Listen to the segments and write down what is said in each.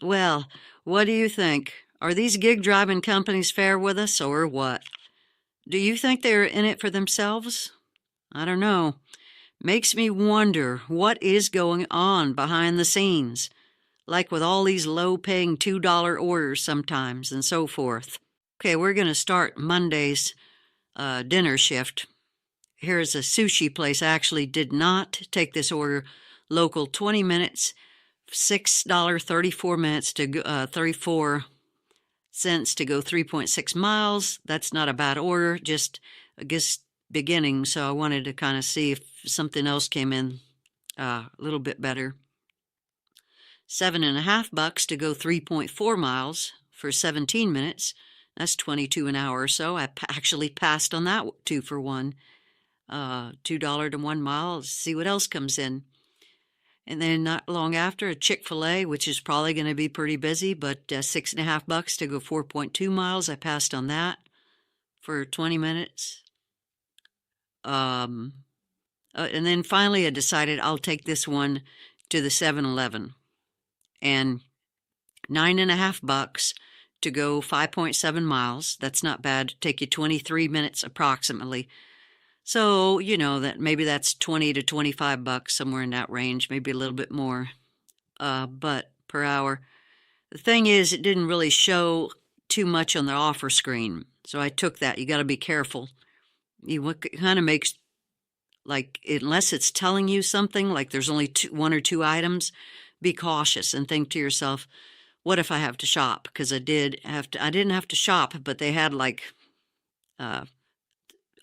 Well, what do you think? Are these gig driving companies fair with us or what? Do you think they're in it for themselves? I don't know. Makes me wonder what is going on behind the scenes, like with all these low paying $2 orders sometimes and so forth. Okay, we're going to start Monday's dinner shift. Here's a sushi place. I actually did not take this order. Local 20 minutes, $6.34 to go, 34 cents to go 3.6 miles. That's not a bad order, just I guess beginning. So I wanted to kind of see if something else came in a little bit better. $7.50 to go 3.4 miles for 17 minutes. That's 22 an hour or so. I actually passed on that 2 for $1. $2 to 1 mile. Let's see what else comes in. And then not long after, a Chick-fil-A, which is probably going to be pretty busy, but $6.50 to go 4.2 miles. I passed on that for 20 minutes. And then finally I decided I'll take this one to the 7-Eleven. And $9.50 to go 5.7 miles. That's not bad. Take you 23 minutes approximately. So, that maybe that's 20 to 25 bucks, somewhere in that range, maybe a little bit more, but per hour. The thing is, it didn't really show too much on the offer screen. So I took that. You got to be careful. What kind of makes, like, unless it's telling you something, like there's only one or two items, be cautious and think to yourself, what if I have to shop? Because I didn't have to shop, but they had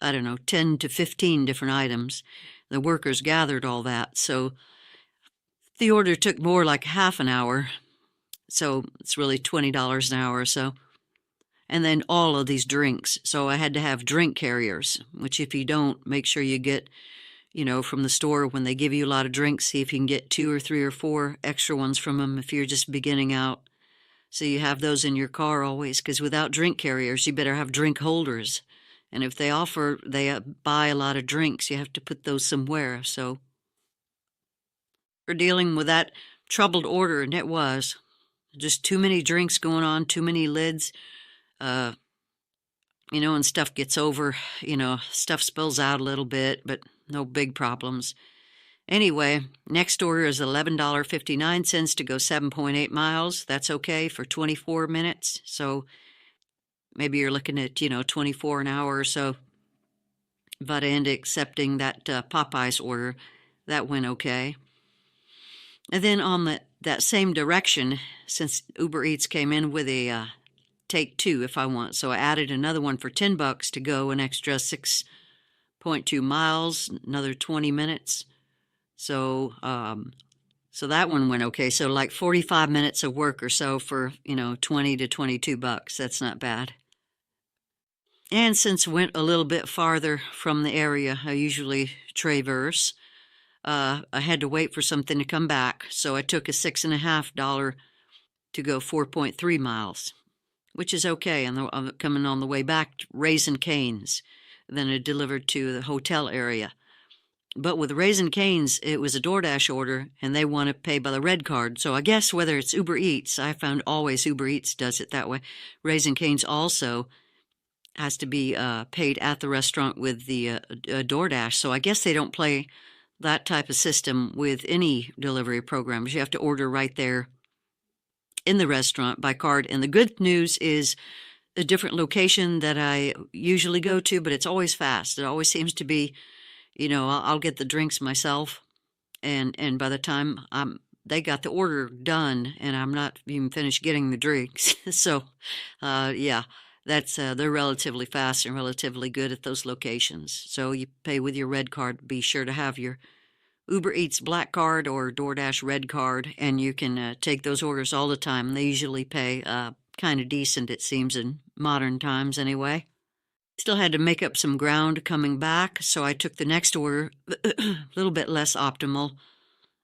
I don't know, 10 to 15 different items. The workers gathered all that. So the order took more like half an hour. So it's really $20 an hour or so. And then all of these drinks. So I had to have drink carriers, which if you don't, make sure you get, from the store when they give you a lot of drinks, see if you can get 2 or 3 or 4 extra ones from them if you're just beginning out. So you have those in your car always, because without drink carriers, you better have drink holders. And if they buy a lot of drinks, you have to put those somewhere. So we're dealing with that troubled order, and it was just too many drinks going on, too many lids, and stuff gets over, stuff spills out a little bit, but no big problems. Anyway, next order is $11.59 to go 7.8 miles. That's okay for 24 minutes. So maybe you're looking at, 24 an hour or so. But I ended accepting that Popeyes order. That went okay. And then on that same direction, since Uber Eats came in with a take 2 if I want. So I added another one for $10 to go an extra 6.2 miles, another 20 minutes. So that one went okay. So like 45 minutes of work or so for, 20 to 22 bucks. That's not bad. And since I went a little bit farther from the area I usually traverse, I had to wait for something to come back. So I took a $6.50 to go 4.3 miles, which is okay. And I'm coming on the way back, Raising Cane's. Then it delivered to the hotel area. But with Raising Cane's, it was a Doordash order, and they want to pay by the red card. So I guess whether it's Uber Eats, I found always Uber Eats does it that way. Raising Cane's also has to be paid at the restaurant with the Doordash. So I guess they don't play that type of system with any delivery programs. You have to order right there in the restaurant by card. And the good news is a different location that I usually go to, but it's always fast. It always seems to be, I'll get the drinks myself, and by the time they got the order done, and I'm not even finished getting the drinks. So, yeah. That's they're relatively fast and relatively good at those locations. So you pay with your red card. Be sure to have your Uber Eats black card or DoorDash red card, and you can take those orders all the time. They usually pay kind of decent, it seems, in modern times anyway. Still had to make up some ground coming back, so I took the next order, a little bit less optimal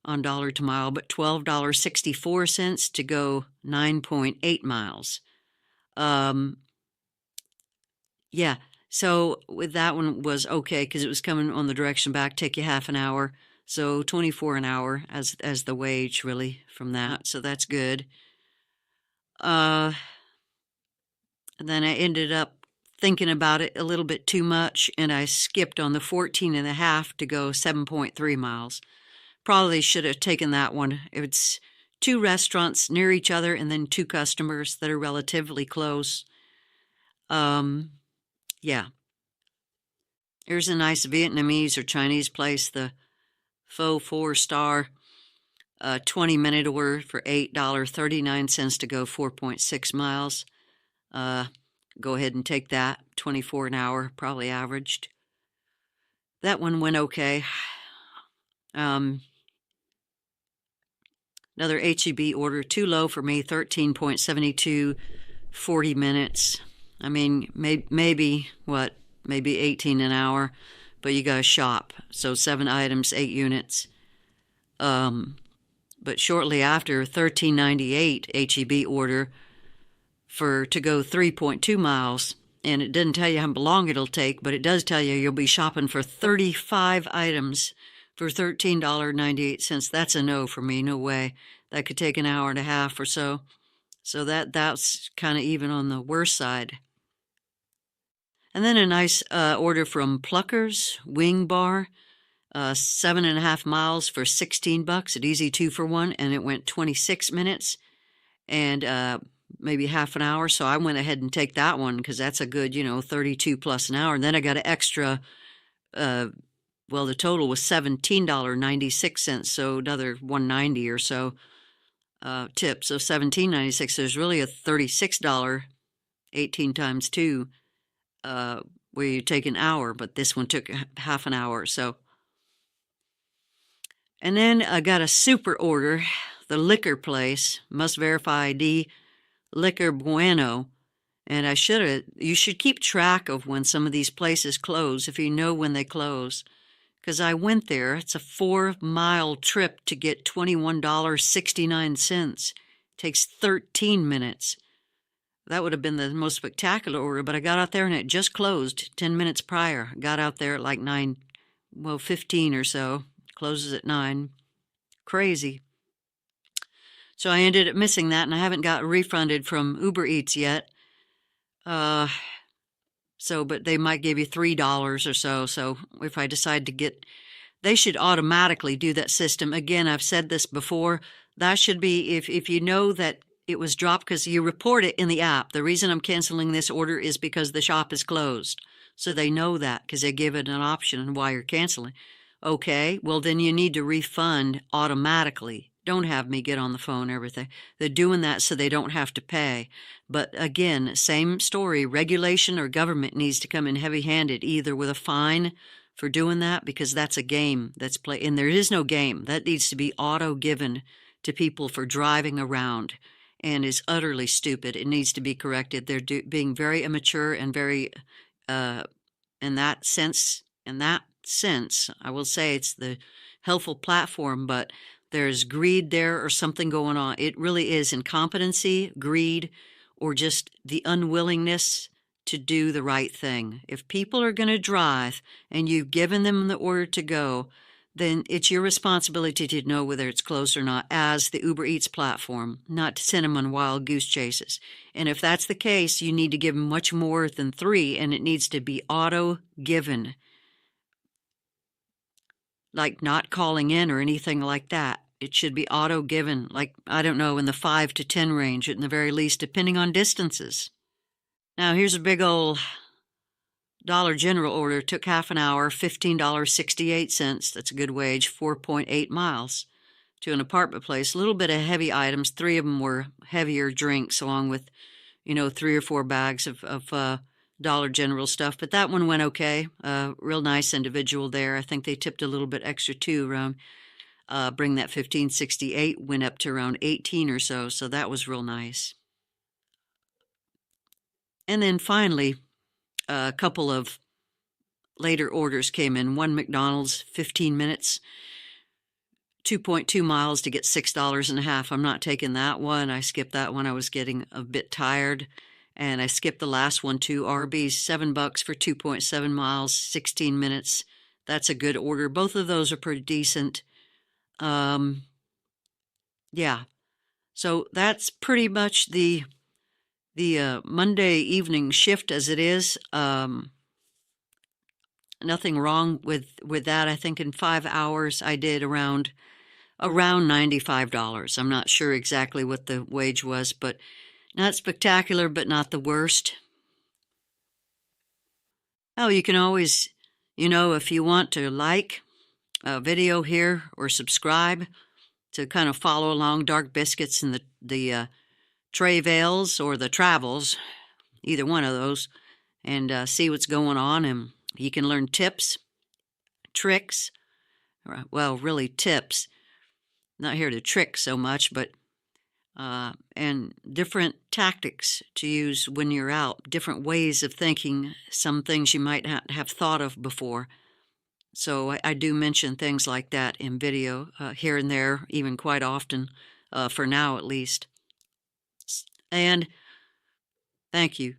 on dollar to mile, but $12.64 to go 9.8 miles. Yeah, so with that one was okay because it was coming on the direction back, take you half an hour. So 24 an hour as the wage really from that. So that's good. And then I ended up thinking about it a little bit too much, and I skipped on the 14 and a half to go 7.3 miles. Probably should have taken that one. It's 2 restaurants near each other and then 2 customers that are relatively close. Yeah. Here's a nice Vietnamese or Chinese place, the Pho 4-star, 20-minute order for $8.39 to go 4.6 miles. Go ahead and take that. 24 an hour, probably averaged. That one went okay. Another HEB order, too low for me, 13.72, 40 minutes. I mean, maybe 18 an hour, but you gotta shop. So 7 items, 8 units. But shortly after, 13.98 HEB order to go 3.2 miles. And it doesn't tell you how long it'll take, but it does tell you you'll be shopping for 35 items for $13.98. That's a no for me. No way. That could take an hour and a half or so. So that's kind of even on the worst side. And then a nice order from Plucker's Wing Bar, 7.5 miles for $16 at Easy 2 for 1, and it went 26 minutes and maybe half an hour. So I went ahead and take that one because that's a good, 32 plus an hour. And then I got an extra. The total was $17.96, so another $1.90 or so tip. So $17.96. There's really a $36, 18 times 2. Where you take an hour, but this one took half an hour or so. And then I got a super order, the liquor place, must verify ID, Liquor Bueno. And you should keep track of when some of these places close, if you know when they close. Because I went there, it's a 4-mile trip to get $21.69. Takes 13 minutes. That would have been the most spectacular order, but I got out there and it just closed 10 minutes prior. Got out there at like 15 or so. Closes at 9. Crazy. So I ended up missing that, and I haven't got refunded from Uber Eats yet. But they might give you $3 or so. So if I decide to they should automatically do that system. Again, I've said this before. That should be, if you know that it was dropped, because you report it in the app. The reason I'm canceling this order is because the shop is closed. So they know that because they give it an option on why you're canceling. Okay, well, then you need to refund automatically. Don't have me get on the phone, everything. They're doing that so they don't have to pay. But again, same story. Regulation or government needs to come in heavy-handed, either with a fine for doing that, because that's a game that's played. And there is no game. That needs to be auto-given to people for driving around, and is utterly stupid. It needs to be corrected. They're being very immature and very, in that sense, I will say it's the helpful platform, but there's greed there or something going on. It really is incompetency, greed, or just the unwillingness to do the right thing. If people are going to drive and you've given them the order to go, then it's your responsibility to know whether it's closed or not as the Uber Eats platform, not to send them on wild goose chases. And if that's the case, you need to give them much more than 3, and it needs to be auto-given. Like not calling in or anything like that. It should be auto-given, like, I don't know, in the 5 to 10 range at the very least, depending on distances. Now, here's a big old Dollar General order. Took half an hour, $15.68. That's a good wage, 4.8 miles to an apartment place. A little bit of heavy items. 3 of them were heavier drinks, along with, 3 or 4 bags of Dollar General stuff. But that one went okay. Real nice individual there. I think they tipped a little bit extra too, around bring that $15.68 went up to around 18 or so. So that was real nice. And then finally, a couple of later orders came in. One McDonald's, 15 minutes, 2.2 miles to get $6.50. I'm not taking that one. I skipped that one. I was getting a bit tired. And I skipped the last one too. Arby's, $7 for 2.7 miles, 16 minutes. that's a good order. Both of those are pretty decent. Yeah. So that's pretty much the Monday evening shift as it is. Nothing wrong with that. I think in 5 hours I did around $95. I'm not sure exactly what the wage was, but not spectacular, but not the worst. Oh, you can always, if you want to like a video here or subscribe to kind of follow along Dark Biscuits and the Travails or the Travels, either one of those, and see what's going on. And you can learn tips, tricks, well, really tips. Not here to trick so much, but and different tactics to use when you're out, different ways of thinking, some things you might not have thought of before. So I do mention things like that in video here and there, even quite often, for now at least. And thank you.